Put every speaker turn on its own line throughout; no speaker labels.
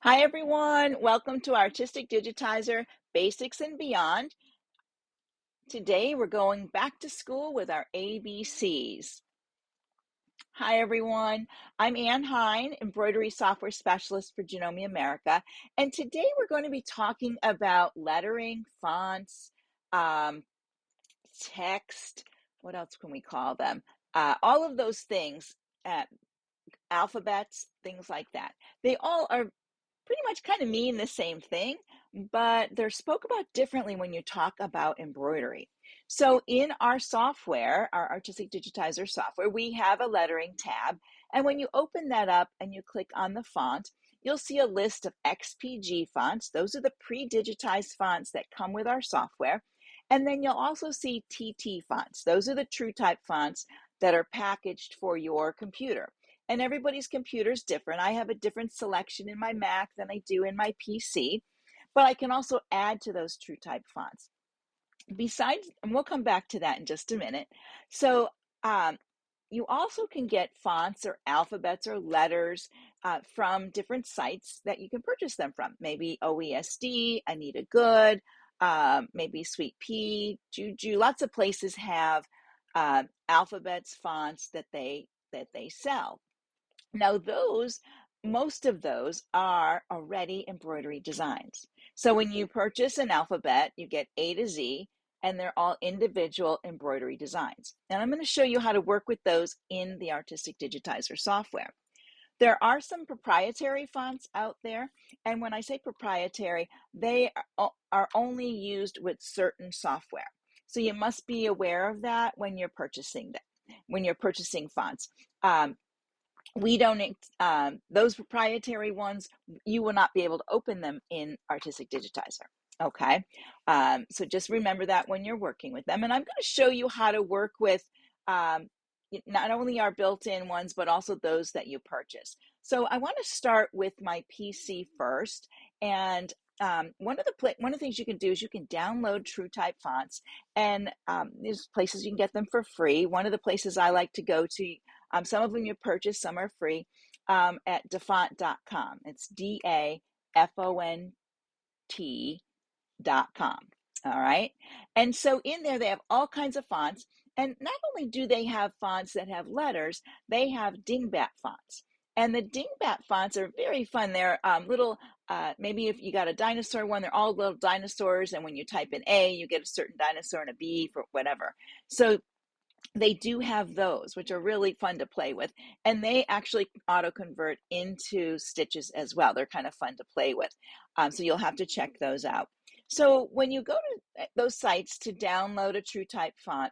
Hi, everyone. Welcome to Artistic Digitizer Basics and Beyond. Today, we're going back to school with our ABCs. Hi, everyone. I'm Ann Hine, Embroidery Software Specialist for Janome America. And today, we're going to be talking about lettering, fonts, um, text. What else can we call them? All of those things, alphabets, things like that. They all are pretty much kind of mean the same thing, but they're spoke about differently when you talk about embroidery. So in our software, our Artistic Digitizer software, we have a lettering tab. And when you open that up and you click on the font, you'll see a list of XPG fonts. Those are the pre-digitized fonts that come with our software. And then you'll also see TT fonts. Those are the TrueType fonts that are packaged for your computer. And everybody's computer is different. I have a different selection in my Mac than I do in my PC, but I can also add to those TrueType fonts. Besides, and we'll come back to that in just a minute. So you also can get fonts or alphabets or letters from different sites that you can purchase them from. Maybe OESD, Anita Good, maybe Sweet Pea, Juju. Lots of places have alphabets, fonts that they sell. Now most of those are already embroidery designs. So when you purchase an alphabet, you get A to Z, and they're all individual embroidery designs. And I'm going to show you how to work with those in the Artistic Digitizer software. There are some proprietary fonts out there, and when I say proprietary, they are only used with certain software. So you must be aware of that when you're purchasing them, when you're purchasing fonts. We don't, those proprietary ones, you will not be able to open them in Artistic Digitizer. Okay, so just remember that when you're working with them. And I'm going to show you how to work with not only our built-in ones, but also those that you purchase. So I want to start with my PC first. And one of the things you can do is you can download TrueType fonts, and there's places you can get them for free. One of the places I like to go to, some of them you purchase, some are free, at dafont.com. It's DAFONT.com. All right. And so in there, they have all kinds of fonts. And not only do they have fonts that have letters, they have dingbat fonts. And the dingbat fonts are very fun. They're little, maybe if you got a dinosaur one, they're all little dinosaurs. And when you type in A, you get a certain dinosaur and a B for whatever. So they do have those, which are really fun to play with. And they actually auto-convert into stitches as well. They're kind of fun to play with. So you'll have to check those out. So when you go to those sites to download a TrueType font,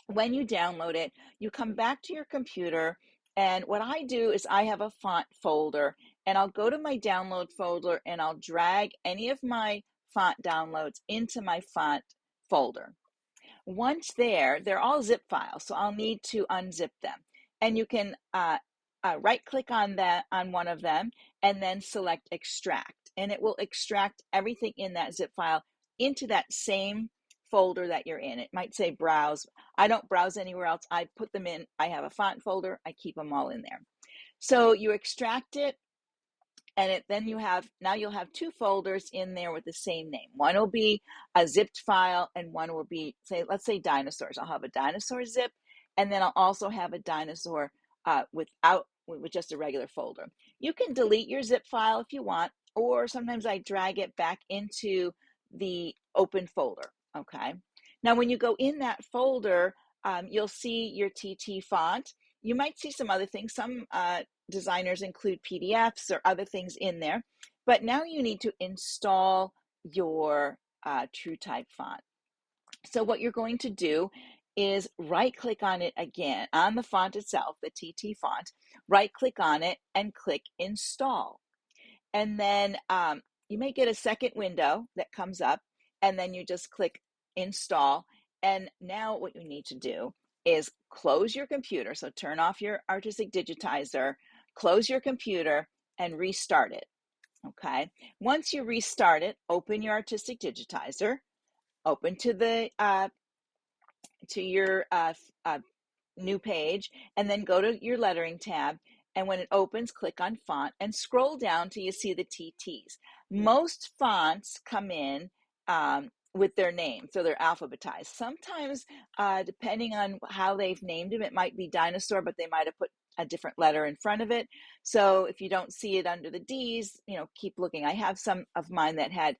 when you download it, you come back to your computer. And what I do is I have a font folder, and I'll go to my download folder and I'll drag any of my font downloads into my font folder. Once they're all zip files, so I'll need to unzip them. And you can right click on one of them and then select extract. And it will extract everything in that zip file into that same folder that you're in. It might say browse. I don't browse anywhere else. I put them in, I have a font folder, I keep them all in there. So you extract it, and then you'll have two folders in there with the same name. One will be a zipped file, and one will be, let's say dinosaurs. I'll have a dinosaur zip, and then I'll also have a dinosaur with just a regular folder. You can delete your zip file if you want, or sometimes I drag it back into the open folder. Okay. Now, when you go in that folder, you'll see your TT font. You might see some other things. Some designers include PDFs or other things in there, but now you need to install your TrueType font. So what you're going to do is right click on it again, on the font itself, the TT font, right click on it and click install. And then you may get a second window that comes up, and then you just click install. And now what you need to do is close your computer. So turn off your Artistic Digitizer, close your computer, and restart it. Okay. Once you restart it, open your Artistic Digitizer, open to your new page, and then go to your lettering tab And when it opens, click on font and scroll down till you see the TTs. Most fonts come in with their name, so they're alphabetized. Sometimes, depending on how they've named them, it might be dinosaur, but they might have put a different letter in front of it. So if you don't see it under the D's, keep looking. I have some of mine that had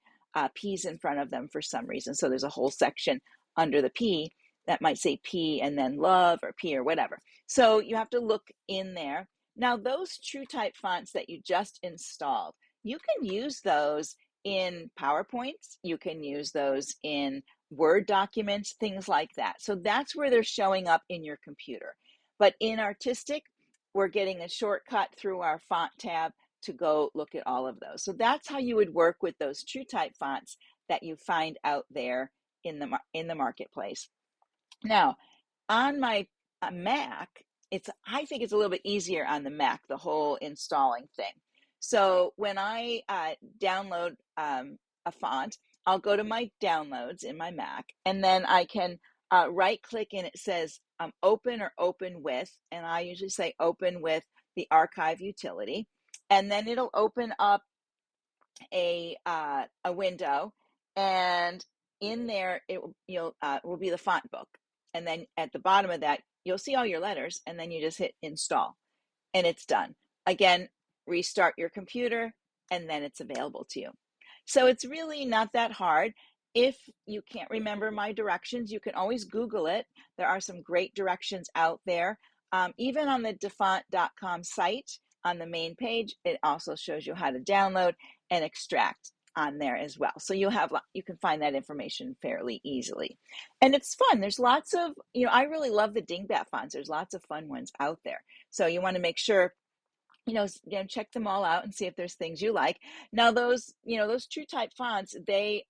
P's in front of them for some reason. So there's a whole section under the P that might say P and then love or P or whatever. So you have to look in there. Now, those TrueType fonts that you just installed, you can use those in PowerPoints. You can use those in Word documents, things like that. So that's where they're showing up in your computer. But in Artistic, we're getting a shortcut through our font tab to go look at all of those. So that's how you would work with those TrueType fonts that you find out there in the marketplace. Now, on my Mac, I think it's a little bit easier on the Mac, the whole installing thing. So when I download a font, I'll go to my downloads in my Mac, and then I can right click and it says open or open with, and I usually say open with the archive utility, and then it'll open up a window, and in there it will be the font book, and then at the bottom of that you'll see all your letters, and then you just hit install and it's done. Again, restart your computer and then it's available to you. So it's really not that hard. If you can't remember my directions, you can always Google it. There are some great directions out there. Even on the dafont.com site, on the main page, it also shows you how to download and extract on there as well. So you can find that information fairly easily. And it's fun. There's lots of, I really love the dingbat fonts. There's lots of fun ones out there. So you want to make sure check them all out and see if there's things you like. Now those TrueType fonts, they're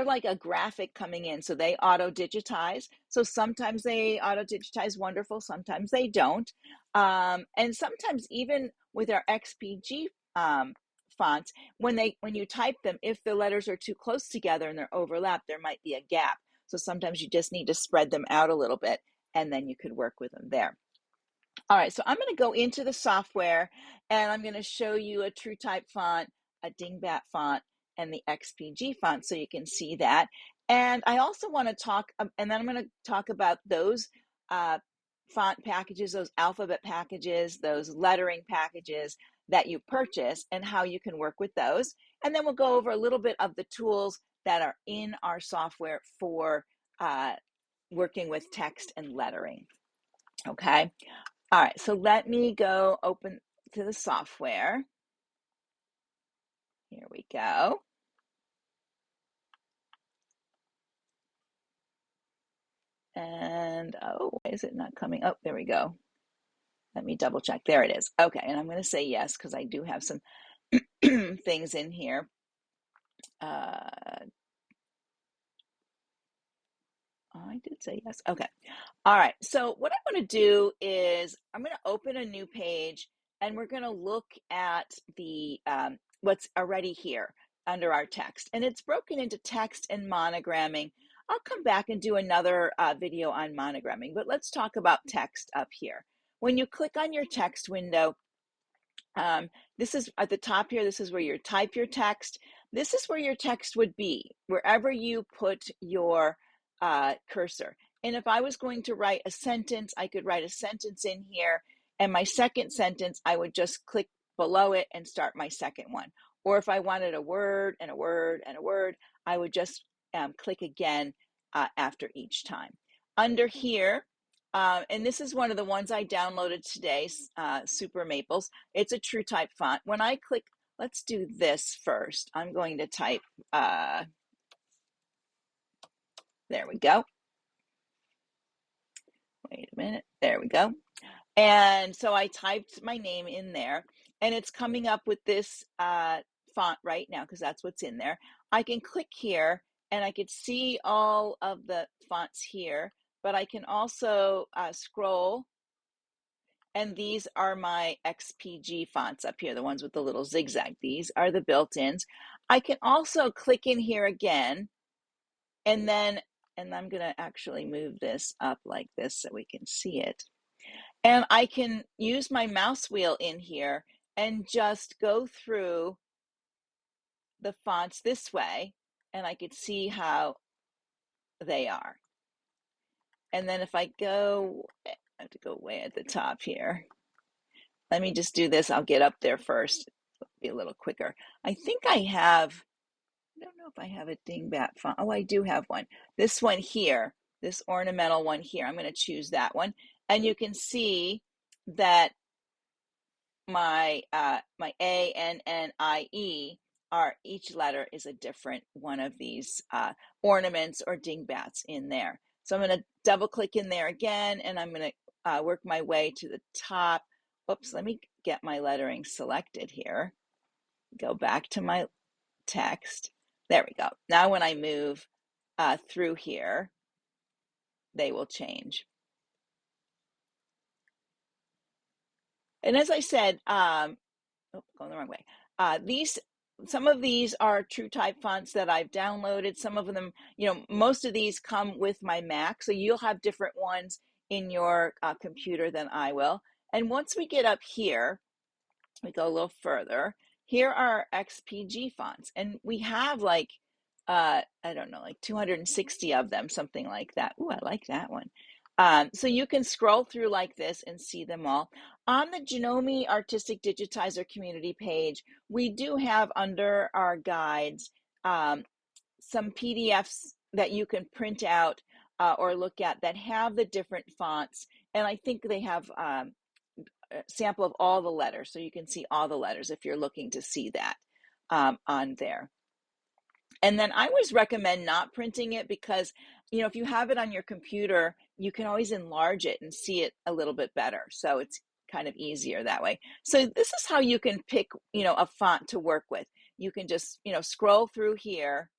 like a graphic coming in, so they auto digitize. So sometimes they auto digitize wonderful, sometimes they don't. And sometimes even with our XPG fonts, when you type them, if the letters are too close together and they're overlapped, there might be a gap. So sometimes you just need to spread them out a little bit, and then you could work with them there. All right, so I'm going to go into the software and I'm going to show you a TrueType font, a dingbat font, and the XPG font so you can see that. And I also want to talk, and then I'm going to talk about those font packages, those alphabet packages, those lettering packages that you purchase and how you can work with those. And then we'll go over a little bit of the tools that are in our software for working with text and lettering. Okay. All right, so let me go open to the software. Here we go. And, why is it not coming? Oh, there we go. Let me double check. There it is. Okay, and I'm going to say yes because I do have some things in here. I did say yes. Okay. All right. So what I'm going to do is I'm going to open a new page and we're going to look at the what's already here under our text. And it's broken into text and monogramming. I'll come back and do another video on monogramming, but let's talk about text up here. When you click on your text window, this is at the top here. This is where you type your text. This is where your text would be, wherever you put your cursor. And if I was going to write a sentence, I could write a sentence in here. And my second sentence, I would just click below it and start my second one. Or if I wanted a word and a word and a word, I would just click again after each time. Under here, and this is one of the ones I downloaded today, Super Maples. It's a TrueType font. When I click, let's do this first. I'm going to type, there we go. Wait a minute, there we go. And so I typed my name in there, and it's coming up with this font right now because that's what's in there. I can click here, and I could see all of the fonts here, but I can also scroll. And these are my XPG fonts up here, the ones with the little zigzag. These are the built-ins. I can also click in here again, and I'm going to actually move this up like this so we can see it. And I can use my mouse wheel in here and just go through the fonts this way, and I could see how they are. And then if I go, I have to go way at the top here. Let me just do this. I'll get up there first. It'll be a little quicker. I think I have, I don't know if I have a dingbat font. Oh, I do have one. This one here, this ornamental one here. I'm going to choose that one. And you can see that my my A, N, N, I, E are, each letter is a different one of these ornaments or dingbats in there. So I'm going to double click in there again, and I'm going to work my way to the top. Oops, let me get my lettering selected here. Go back to my text. There we go. Now when I move through here, they will change. And as I said, going the wrong way. Some of these are true type fonts that I've downloaded. Some of them, most of these come with my Mac, so you'll have different ones in your computer than I will. And once we get up here, we go a little further. Here are XPG fonts, and we have like, I don't know, like 260 of them, something like that. Ooh, I like that one. So you can scroll through like this and see them all. On the Janome Artistic Digitizer community page, we do have under our guides some PDFs that you can print out or look at that have the different fonts. And I think they have a sample of all the letters, so you can see all the letters if you're looking to see that on there. And then I always recommend not printing it because, if you have it on your computer, you can always enlarge it and see it a little bit better. So it's kind of easier that way. So this is how you can pick, a font to work with. You can just, scroll through here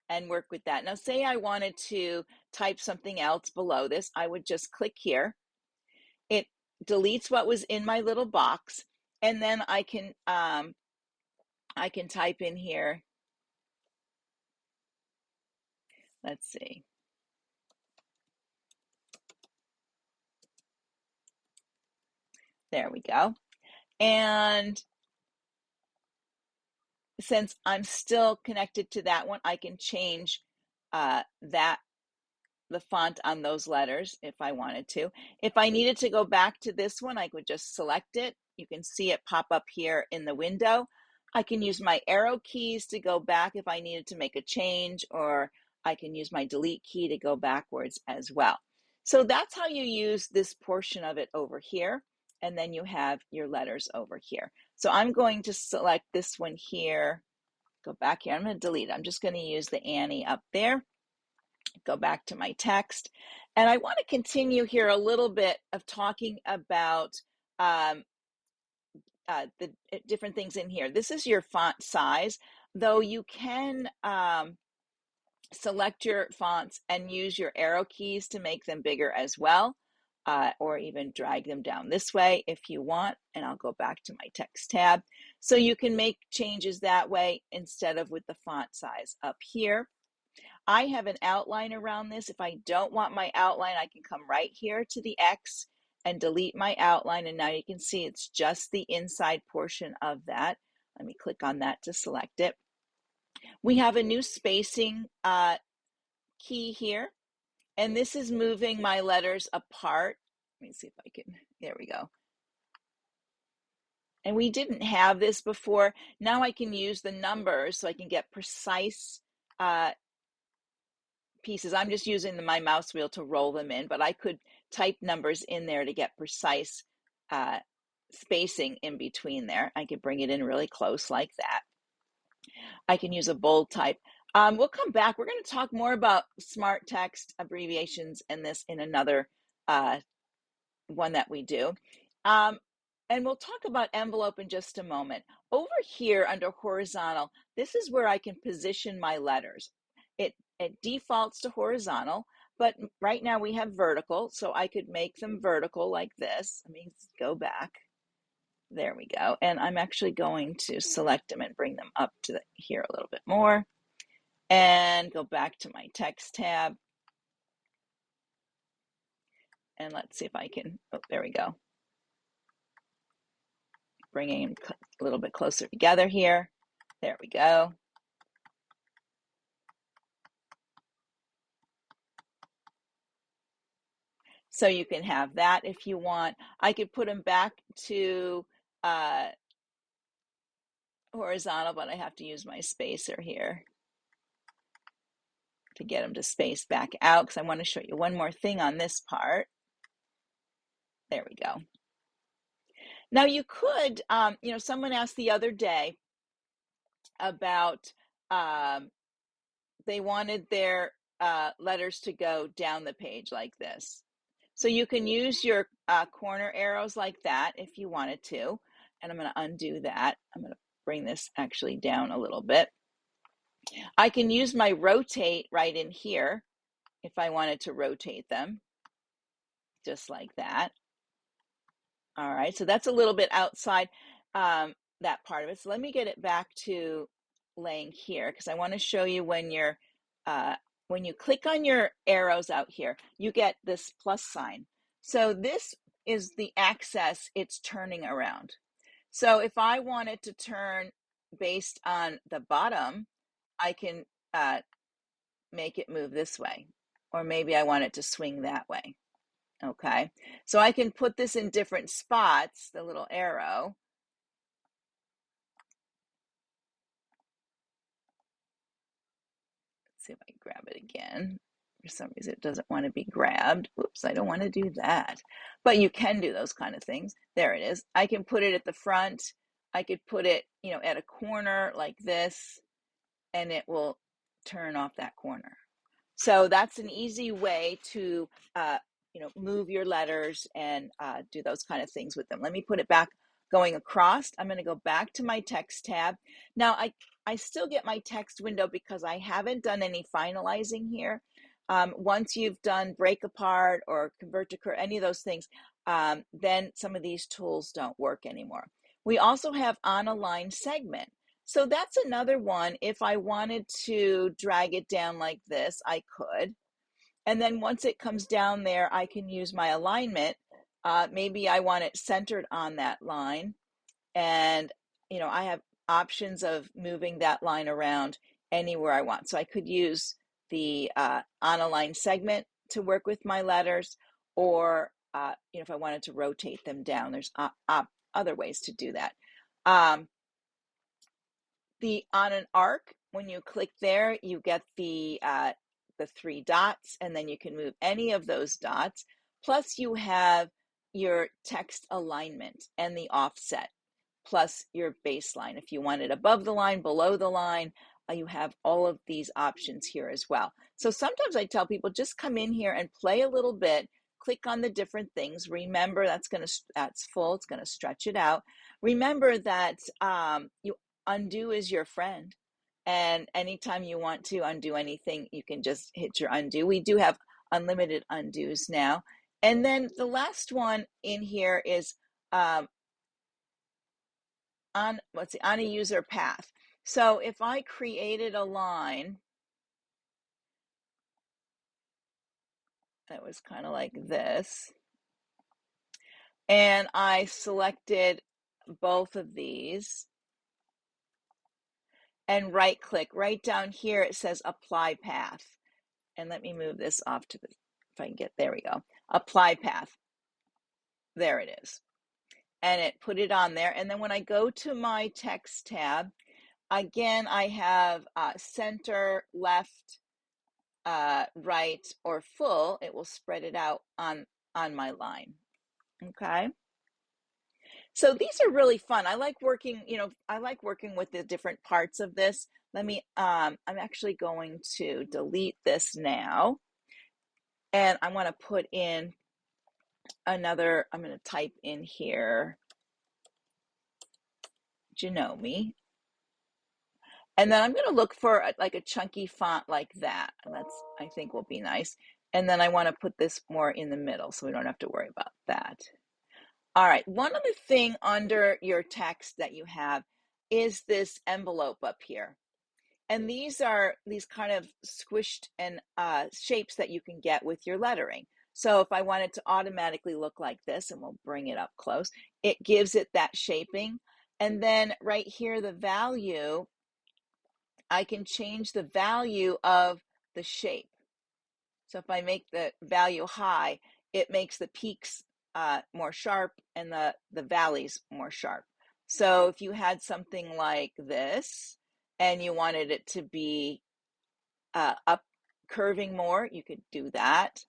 and work with that. Now, say I wanted to type something else below this, I would just click here. It deletes what was in my little box, and then I can type in here. Let's see. There we go. And since I'm still connected to that one, I can change the font on those letters if I wanted to. If I needed to go back to this one, I could just select it. You can see it pop up here in the window. I can use my arrow keys to go back if I needed to make a change, or I can use my delete key to go backwards as well. So that's how you use this portion of it over here. And then you have your letters over here. So I'm going to select this one here, go back here. I'm going to delete it. I'm just going to use the Annie up there. Go back to my text. And I want to continue here a little bit of talking about the different things in here. This is your font size, though you can select your fonts and use your arrow keys to make them bigger as well, or even drag them down this way if you want. And I'll go back to my text tab. So you can make changes that way instead of with the font size up here. I have an outline around this. If I don't want my outline, I can come right here to the X and delete my outline. And now you can see it's just the inside portion of that. Let me click on that to select it. We have a new spacing key here, and this is moving my letters apart. Let me see if I can, there we go. And we didn't have this before. Now I can use the numbers so I can get precise pieces. I'm just using my mouse wheel to roll them in, but I could type numbers in there to get precise spacing in between there. I could bring it in really close like that. I can use a bold type. We'll come back. We're going to talk more about smart text abbreviations and this in another one that we do. And we'll talk about envelope in just a moment. Over here under horizontal, this is where I can position my letters. It defaults to horizontal, but right now we have vertical, so I could make them vertical like this. Let me go back. There we go. And I'm actually going to select them and bring them up to here a little bit more. And go back to my text tab. And let's see if I can, oh, there we go. Bringing them a little bit closer together here. There we go. So you can have that if you want. I could put them back to horizontal, but I have to use my spacer here to get them to space back out because I want to show you one more thing on this part. There we go. Now you could, you know, someone asked the other day about they wanted their letters to go down the page like this. So you can use your corner arrows like that if you wanted to. And I'm going to undo that. I'm going to bring this actually down a little bit. I can use my rotate right in here if I wanted to rotate them, just like that. All right, so that's a little bit outside that part of it. So let me get it back to laying here because I want to show you when you click on your arrows out here, you get this plus sign. So this is the axis it's turning around. So if I wanted to turn based on the bottom, I can make it move this way, or maybe I want it to swing that way. Okay, so I can put this in different spots, the little arrow. Let's see if I can grab it again. For some reason, it doesn't want to be grabbed. Oops, I don't want to do that. But you can do those kind of things. There it is. I can put it at the front. I could put it, you know, at a corner like this, and it will turn off that corner. So that's an easy way to, you know, move your letters and do those kind of things with them. Let me put it back going across. I'm going to go back to my text tab. Now, I still get my text window because I haven't done any finalizing here. Once you've done break apart or convert to curve, any of those things, then some of these tools don't work anymore. We also have on a line segment. So that's another one. If I wanted to drag it down like this, I could. And then once it comes down there, I can use my alignment. Maybe I want it centered on that line. And, you know, I have options of moving that line around anywhere I want. So I could use the on a line segment to work with my letters, or, you know, if I wanted to rotate them down, there's other ways to do that. On an arc, when you click there, you get the 3 dots, and then you can move any of those dots. Plus you have your text alignment and the offset, plus your baseline. If you want it above the line, below the line, you have all of these options here as well. So sometimes I tell people, just come in here and play a little bit, click on the different things. Remember, that's full, it's going to stretch it out. Remember that undo is your friend. And anytime you want to undo anything, you can just hit your undo. We do have unlimited undos now. And then the last one in here is on a user path. So if I created a line that was kind of like this, and I selected both of these and right click, right down here it says apply path. And let me move this off to the, if I can get, there we go, apply path. There it is. And it put it on there. And then when I go to my text tab, again, I have center, left, right, or full. It will spread it out on my line. Okay. So these are really fun. I like working, you know, I like working with the different parts of this. Let me, I'm actually going to delete this now. And I want to put in another, I'm going to type in here, Janome. And then I'm going to look for like a chunky font like that. And that's, I think, will be nice. And then I want to put this more in the middle so we don't have to worry about that. All right, one other thing under your text that you have is this envelope up here. And these are these kind of squished and shapes that you can get with your lettering. So if I want it to automatically look like this, and we'll bring it up close, it gives it that shaping. And then right here, the value, I can change the value of the shape. So if I make the value high, it makes the peaks more sharp and the valleys more sharp. So if you had something like this and you wanted it to be up curving more, you could do that.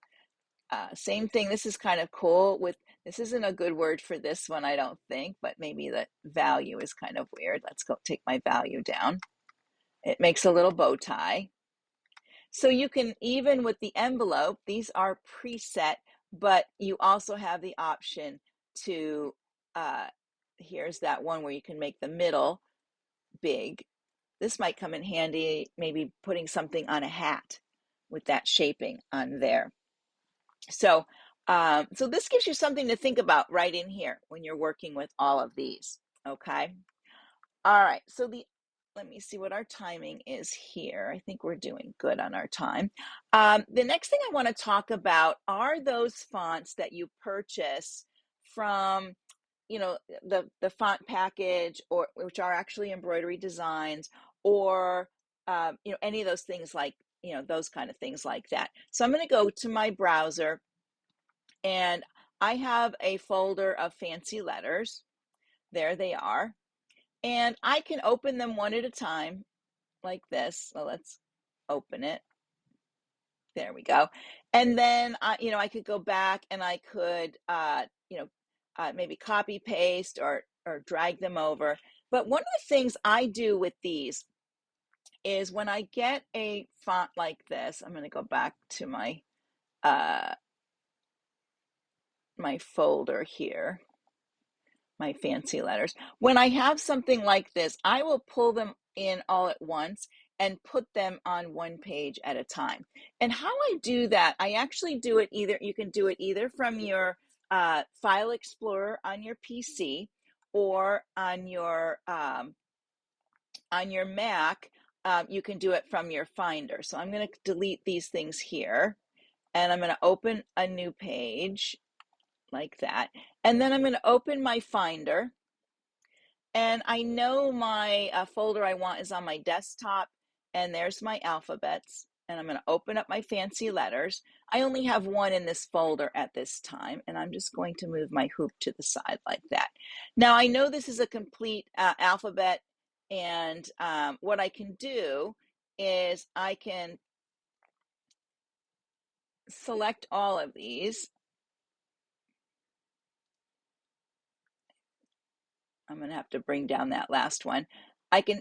Same thing, this is kind of cool with, this isn't a good word for this one, I don't think, but maybe the value is kind of weird. Let's go take my value down. It makes a little bow tie. So you can, even with the envelope, these are preset, but you also have the option to, here's that one where you can make the middle big. This might come in handy, maybe putting something on a hat with that shaping on there. So, so this gives you something to think about right in here when you're working with all of these, okay? All right, so let me see what our timing is here. I think we're doing good on our time. The next thing I want to talk about are those fonts that you purchase from, you know, the font package, or which are actually embroidery designs, or you know, any of those things, like, you know, those kind of things like that. So I'm going to go to my browser, and I have a folder of fancy letters. There they are. And I can open them one at a time like this. So let's open it. There we go. And then you know, I could go back and I could you know, maybe copy paste or drag them over. But one of the things I do with these is when I get a font like this, I'm going to go back to my my folder here, my fancy letters. When I have something like this, I will pull them in all at once and put them on one page at a time. And how I do that, I actually do it either, you can do it either from your File Explorer on your PC, or on your Mac, you can do it from your Finder. So I'm going to delete these things here, and I'm going to open a new page like that. And then I'm going to open my Finder, and I know my folder I want is on my desktop, and there's my alphabets, and I'm going to open up my fancy letters. I only have one in this folder at this time, and I'm just going to move my hoop to the side like that. Now I know this is a complete alphabet, and what I can do is I can select all of these. I'm going to have to bring down that last one. I can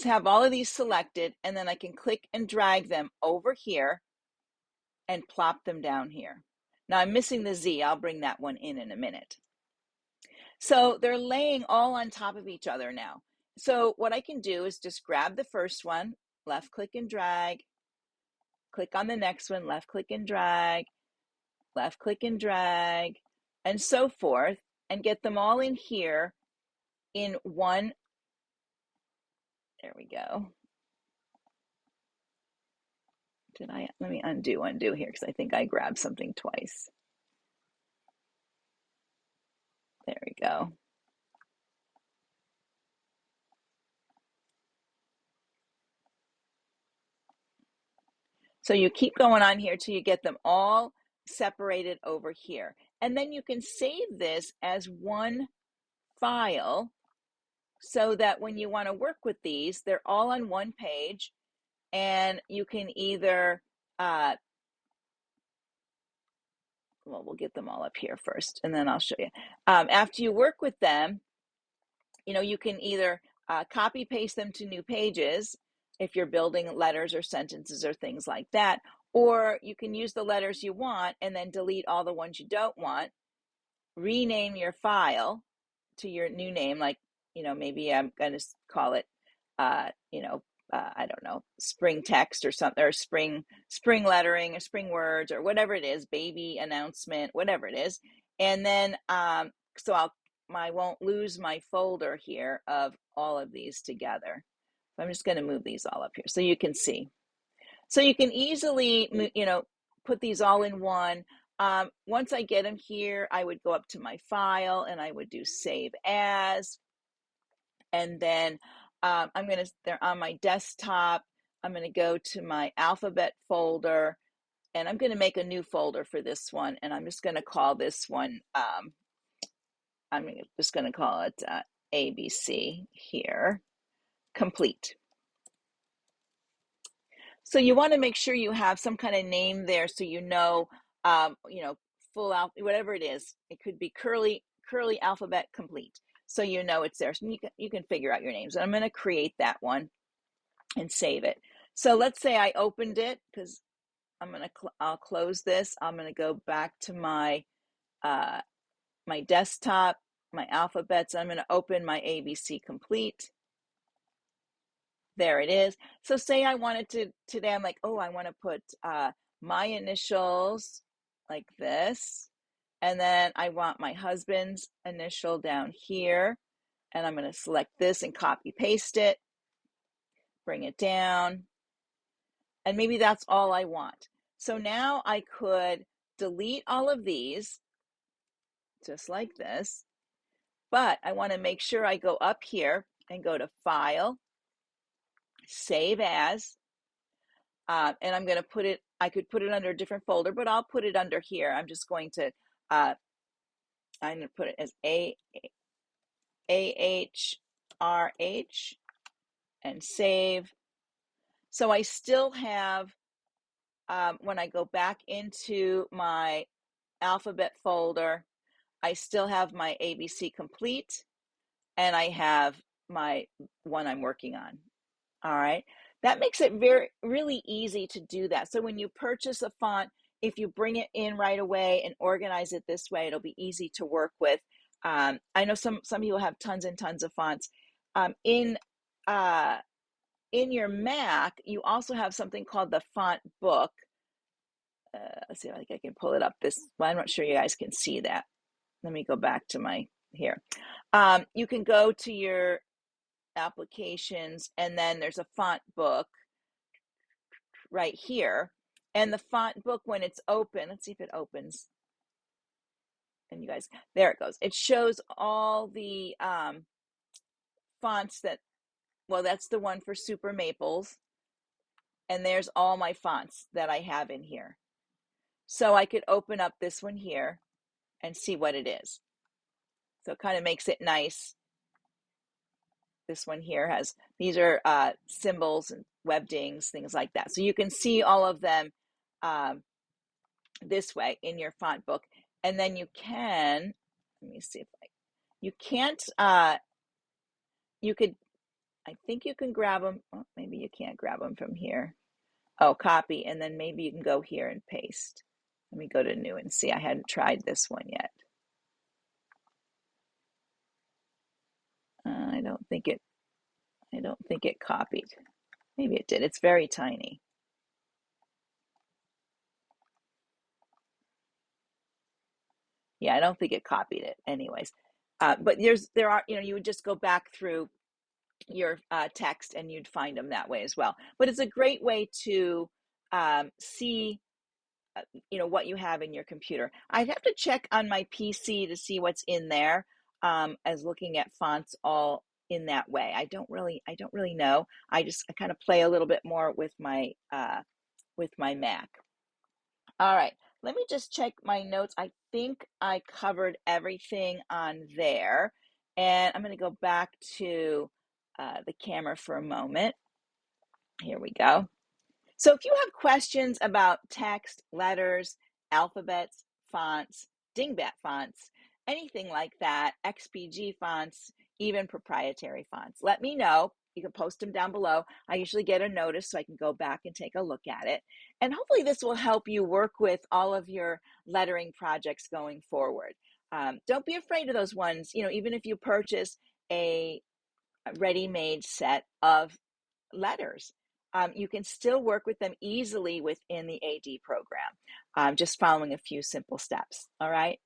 have all of these selected, and then I can click and drag them over here and plop them down here. Now I'm missing the Z. I'll bring that one in a minute. So they're laying all on top of each other now. So what I can do is just grab the first one, left click and drag, click on the next one, left click and drag, left click and drag, and so forth, and get them all in here in one. There we go. Let me undo here, because I think I grabbed something twice. There we go. So you keep going on here till you get them all separated over here. And then you can save this as one file, so that when you want to work with these, they're all on one page, and you can either, well, we'll get them all up here first, and then I'll show you. After you work with them, you know, you can either copy paste them to new pages if you're building letters or sentences or things like that, or you can use the letters you want and then delete all the ones you don't want, rename your file to your new name, like, you know, maybe I'm going to call it, you know, I don't know, spring text or something, or spring lettering, or spring words, or whatever it is, baby announcement, whatever it is. And then, so I won't lose my folder here of all of these together. So I'm just going to move these all up here so you can see. So you can easily, you know, put these all in one. once I get them here, I would go up to my file and I would do save as, and then they're on my desktop. I'm gonna go to my alphabet folder, and I'm gonna make a new folder for this one, and I'm just gonna call this one, I'm just gonna call it ABC here, complete. So you want to make sure you have some kind of name there, so you know, full out, whatever it is. It could be curly alphabet complete, so you know it's there. So you can figure out your names. And I'm going to create that one and save it. So let's say I opened it, because I'll close this. I'm going to go back to my my desktop, my alphabets. I'm going to open my ABC complete. There it is. So say I wanted to today, I'm like, oh, I want to put my initials like this, and then I want my husband's initial down here, and I'm going to select this and copy paste it, bring it down, and maybe that's all I want. So now I could delete all of these just like this, but I want to make sure I go up here and go to File, Save As, and I'm going to put it, I could put it under a different folder, but I'll put it under here. I'm just going to, I'm going to put it as AHRH and save. So I still have, when I go back into my alphabet folder, I still have my ABC complete, and I have my one I'm working on. All right, that makes it really easy to do that. So when you purchase a font, if you bring it in right away and organize it this way, it'll be easy to work with. I know some people have tons and tons of fonts. In your Mac, you also have something called the font book. Let's see if I can pull it up. Well, I'm not sure you guys can see that. Let me go back to my here. You can go to your applications, and then there's a font book right here. And the font book, when it's open, let's see if it opens. And you guys, there it goes. It shows all the fonts well, that's the one for Super Maples. And there's all my fonts that I have in here. So I could open up this one here and see what it is. So it kind of makes it nice. This one here has, these are symbols and webdings, things like that. So you can see all of them this way in your font book. And then you can, let me see if you can't, you could, I think you can grab them. Oh, maybe you can't grab them from here. Oh, copy. And then maybe you can go here and paste. Let me go to new and see. I hadn't tried this one yet. I don't think it copied. Maybe it did. It's very tiny. Yeah, I don't think it copied it anyways. But there are, you would just go back through your text and you'd find them that way as well. But it's a great way to see, what you have in your computer. I'd have to check on my PC to see what's in there, as looking at fonts all in that way. I don't really know. I kind of play a little bit more with my Mac. All right, let me just check my notes. I think I covered everything on there. And I'm going to go back to the camera for a moment. Here we go. So if you have questions about text, letters, alphabets, fonts, dingbat fonts, anything like that, XPG fonts, even proprietary fonts, let me know. You can post them down below. I usually get a notice so I can go back and take a look at it. And hopefully this will help you work with all of your lettering projects going forward. Don't be afraid of those ones. Even if you purchase a ready-made set of letters, you can still work with them easily within the AD program, just following a few simple steps. All right,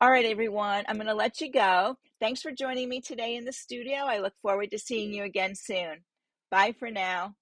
everyone, I'm going to let you go. Thanks for joining me today in the studio. I look forward to seeing you again soon. Bye for now.